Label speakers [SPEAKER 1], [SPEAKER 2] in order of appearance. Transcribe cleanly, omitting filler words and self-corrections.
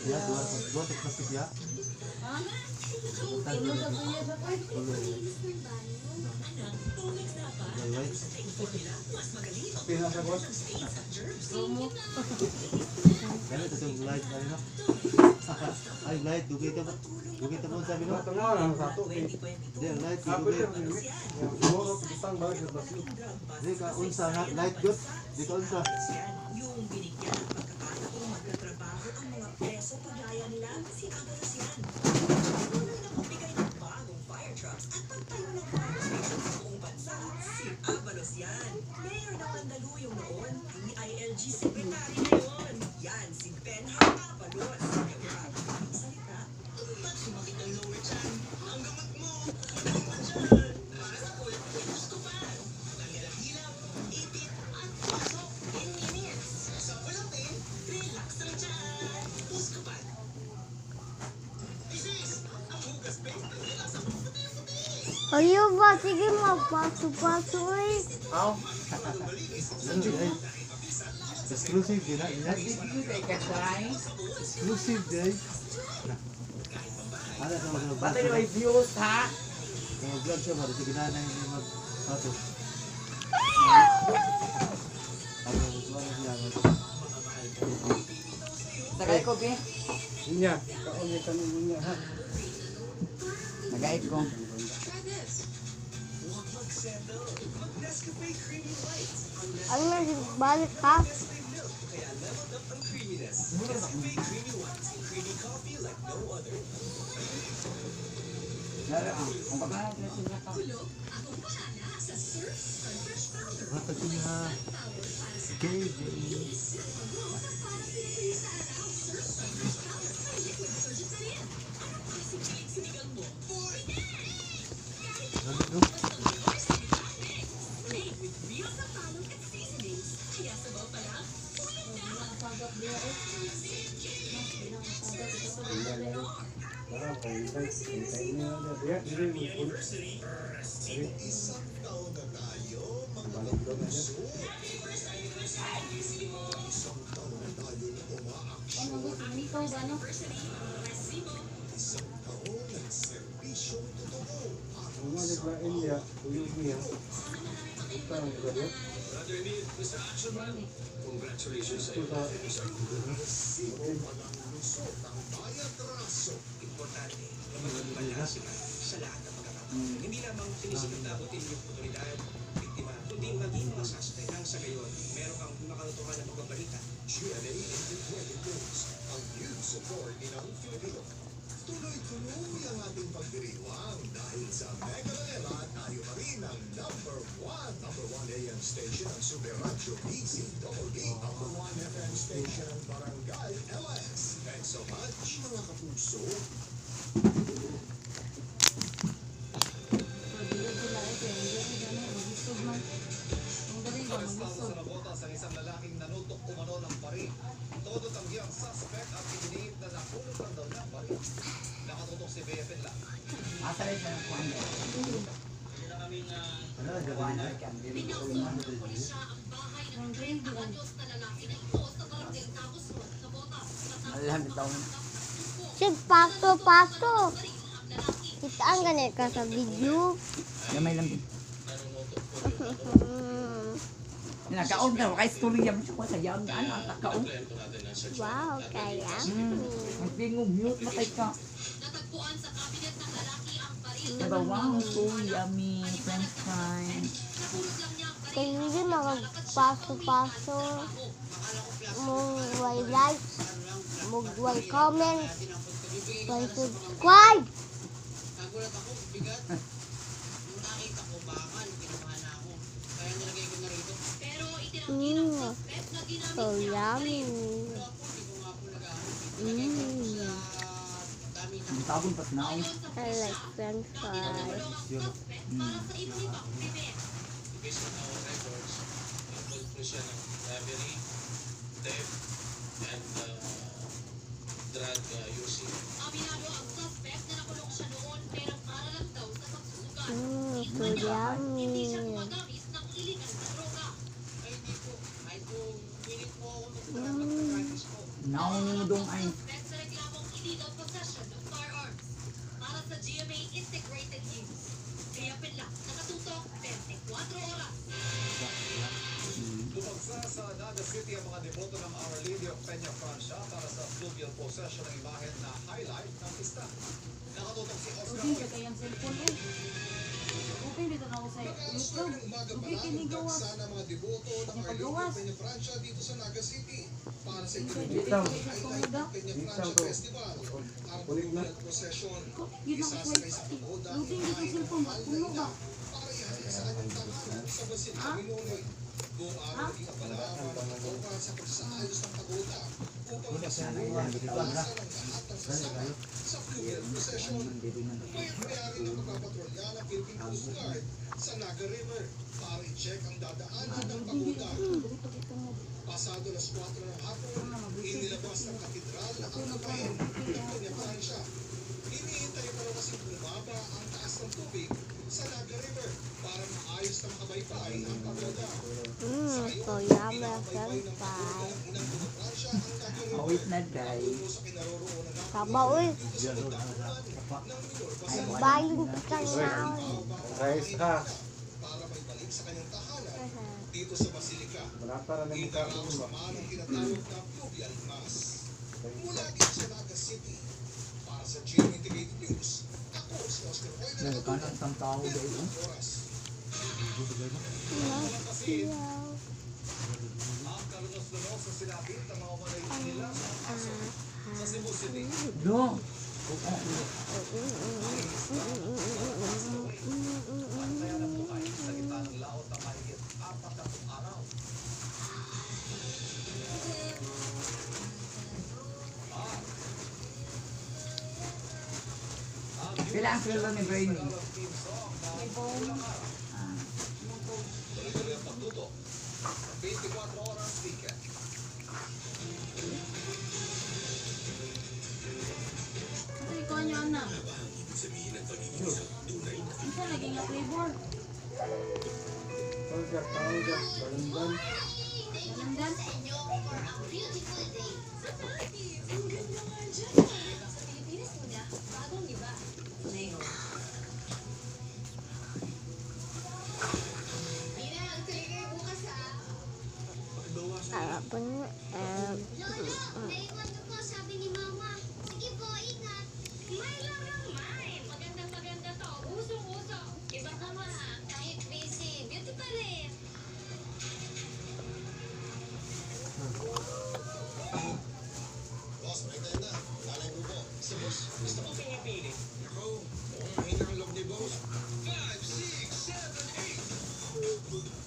[SPEAKER 1] ya, dua tek plastik ya.
[SPEAKER 2] Pinasa bos.
[SPEAKER 1] Kaya ito yung light na rin. Ay, light, dugay ka mo sabi no?
[SPEAKER 2] Ito nga lang satu.
[SPEAKER 1] Hindi, ang light,
[SPEAKER 2] Apa
[SPEAKER 1] dugay.
[SPEAKER 2] itu? Siguro isang balik sa basi.
[SPEAKER 1] Hindi ka, unsa na, light good. Dito unsa.
[SPEAKER 3] Yung binigyan ng pagkakataong magkatrabaho ang mga preso kagaya nila si Agarosian. Tunay na magbigay ng bagong fire trucks at pagtayo ng fire station sa buong bansa, si Agarosian. Mayor na Mandaluyong noon, DILG Secretary ngayon. Yan si Benham Abalos. Ang salita, ba't sumakit ang lower chan? Ang gamot mo! Para sa cold, gusto pa! Tanggal ang hilap, ipit, at pasok in minutes. Sa Philippine, relax lang dyan. Buscopan. Isis, ang hugas base, relax ang puti-puti.
[SPEAKER 4] Ayo ba, sige magpaso-paso eh.
[SPEAKER 2] How?
[SPEAKER 1] Exclusive din na. Exclusive din. Ano sa mga
[SPEAKER 5] Pati na may views ha?
[SPEAKER 1] mga vlog siya ba? Sige na hindi mag-pato. Ano magsuwa na siya.
[SPEAKER 5] Tagay ko, Bi.
[SPEAKER 2] Inya, kaon yung tanong niya ha.
[SPEAKER 5] Tagay ko.
[SPEAKER 4] Ano na, balik ha?
[SPEAKER 5] Kung pagkakas na siya ka.
[SPEAKER 1] Mata siya. Gay. Ano?
[SPEAKER 2] Parang kay niya dia diri mo. Balik daw na niya. Ang mga ba India, uyog niya. Ito ang gado.
[SPEAKER 6] Congratulations sa iyo. Importante, magpapalala sila sa lahat ng pagkakataon. Hindi lamang tinisigandakotin yung otoridad, biktima, kundi maging mga suspect nang sa gayon, meron kang makalutuhan ng pagbabalita.
[SPEAKER 7] GMA Integrated News, ang news authority ng Filipino. Tuloy-tuloy ang ating pagdiriwang dahil sa Mega Manila tayo pa rin ang number one AM station ng Super Radio DCWD, number 1 FM station ng Barangay LS. Thanks so much, mga kapuso.
[SPEAKER 8] Arestado sa Nabotas ang isang lalaking nanutok umano ng baril. Todo tanggi ang suspect at pininiit na napulutan daw ng baril. Nakatutok si BFN lang.
[SPEAKER 5] Asa rin siya ng kuhan niya.
[SPEAKER 1] Ano ang gagawin na?
[SPEAKER 5] Alam ito.
[SPEAKER 4] Sige, paso-paso. Kita ang ganit ka sa video.
[SPEAKER 5] Gamay lang din. Nakaon na, kay storya mo siya ko sa yam na ano, nakaon.
[SPEAKER 4] Wow, kaya.
[SPEAKER 5] Ang tingong mute, matay ka. Diba, wow, so yummy, french fries.
[SPEAKER 4] Kaya hindi magpaso-paso. Mong like, mong comment, may subscribe.
[SPEAKER 9] Nagulat ako, bigat. Nung nakita ko, bakal, kinuha na ako. Kaya nilagay ko na rito. Pero itinanggi ng suspect na ginamit
[SPEAKER 4] So yummy.
[SPEAKER 9] Hindi ko nga po nag-aaral. Dami na.
[SPEAKER 5] Ang tabon pas na.
[SPEAKER 4] I like french fries.
[SPEAKER 9] Para sa iba-iba, prepare.
[SPEAKER 6] Based on our records, involved po siya ng robbery, theft, and drug using.
[SPEAKER 9] Aminado ang suspect na nakulong siya noon pero para lang daw sa pagsusugat.
[SPEAKER 4] So yummy.
[SPEAKER 9] Hindi siya gumagamit ng iligal na droga. Ay, hindi po. Ay po, pilit po ako mag-practice po.
[SPEAKER 5] Naunong dong ay.
[SPEAKER 9] Suspect sa reklamo
[SPEAKER 8] possession ng imahen na highlight ng pista. Nakatutok si Oscar
[SPEAKER 9] Hindi
[SPEAKER 8] Hoy.
[SPEAKER 9] ka kayang cellphone eh. Okay, dito na ako sa YouTube. Okay, kinigawas.
[SPEAKER 7] Sana mga deboto ng
[SPEAKER 9] Yung
[SPEAKER 7] Our
[SPEAKER 9] paggawas.
[SPEAKER 7] Lady of Peña Francia dito sa Naga City. Para sa
[SPEAKER 9] Dito,
[SPEAKER 7] ikalimang
[SPEAKER 9] dito,
[SPEAKER 2] Itaw.
[SPEAKER 9] dito, kumuda.
[SPEAKER 7] Peña
[SPEAKER 2] Itaw
[SPEAKER 7] Francia
[SPEAKER 2] to.
[SPEAKER 7] Festival. Ang
[SPEAKER 2] Ulit na.
[SPEAKER 7] pagbubuhat prosesyon.
[SPEAKER 9] Yun ang
[SPEAKER 7] Isasakay sa pagoda ang
[SPEAKER 9] Loading dito
[SPEAKER 7] imahe ng
[SPEAKER 9] cellphone.
[SPEAKER 7] mahal na
[SPEAKER 9] Puno
[SPEAKER 7] ina
[SPEAKER 9] ba?
[SPEAKER 7] para ihatid sa kanyang tahanan sa Basilica
[SPEAKER 9] Ha?
[SPEAKER 7] Minonoy. Buong araw naging abala ang mga nagtoka sa pagsaayos ng pagoda upang masiguro ang iwasan ng lahat ng sasama sa fluvial procession. Mayroon ng pagpapatrolya ng Philippine Coast Guard sa Naga River para i-check ang dadaanan ng pagoda.
[SPEAKER 9] Dito, dito mo.
[SPEAKER 7] Pasado las 4 ng hapon, inilabas ng katedral ang kapahin ng Peña Francia. Iniintay pa raw kasi bumaba ang taas ng tubig sa Naga River para maayos na makabaypay ang pagoda.
[SPEAKER 4] So yummy french fry.
[SPEAKER 7] Inang Peña Francia ang Naga River.
[SPEAKER 5] Awit na day.
[SPEAKER 7] Puno sa kinaroroonan ng
[SPEAKER 4] Sabaw eh.
[SPEAKER 7] dito sa pagdaanan ng Minor Basilica
[SPEAKER 4] Baling kita na.
[SPEAKER 2] Rice ka.
[SPEAKER 7] para may balik sa kanyang tahanan dito sa Basilica.
[SPEAKER 2] Malata na ng
[SPEAKER 7] Itaraos
[SPEAKER 2] mukha.
[SPEAKER 7] naman ang tinatawag na fluvial mass. Mula dito sa Naga City, para sa GM Integrated News, ako si Oscar Hoy na
[SPEAKER 5] Nagkanan ng tao dahil.
[SPEAKER 7] oras.
[SPEAKER 4] Siyaw.
[SPEAKER 8] Ang kalunos-lunos sa sinapit ng mga umanay nila sa Cebu City.
[SPEAKER 5] Do.
[SPEAKER 8] Kaya ng buhay sa gitna ng laot ng mahigit 40 araw.
[SPEAKER 5] Pila ang sweldo ni Brainy?
[SPEAKER 9] May bone.
[SPEAKER 8] Tuloy-tuloy ang pagluto. 24 oras weekend.
[SPEAKER 9] Ito ikaw niyo, anak. Isa lagi nga flavor.
[SPEAKER 2] Tawag, balandan.
[SPEAKER 9] Malandan.
[SPEAKER 3] Ang ganda nga dyan. Sa Pilipinas muna, bagong iba. Nego. Ayun na, ang tuloy kayo bukas ha.
[SPEAKER 4] Sarap po niya.
[SPEAKER 10] Naiwan ko po, sabi ni Mama. Sige po, ingat. May lang lang, May. Magandang-maganda to. Usong-uso. Iba naman ha. Kahit busy, beauty pa rin.
[SPEAKER 7] Boss, may tayo na. Lalay mo po. Si Boss, gusto mo pinipili? Ako, mukhang mahina ang loob ni Boss. 5, 6, 7, 8.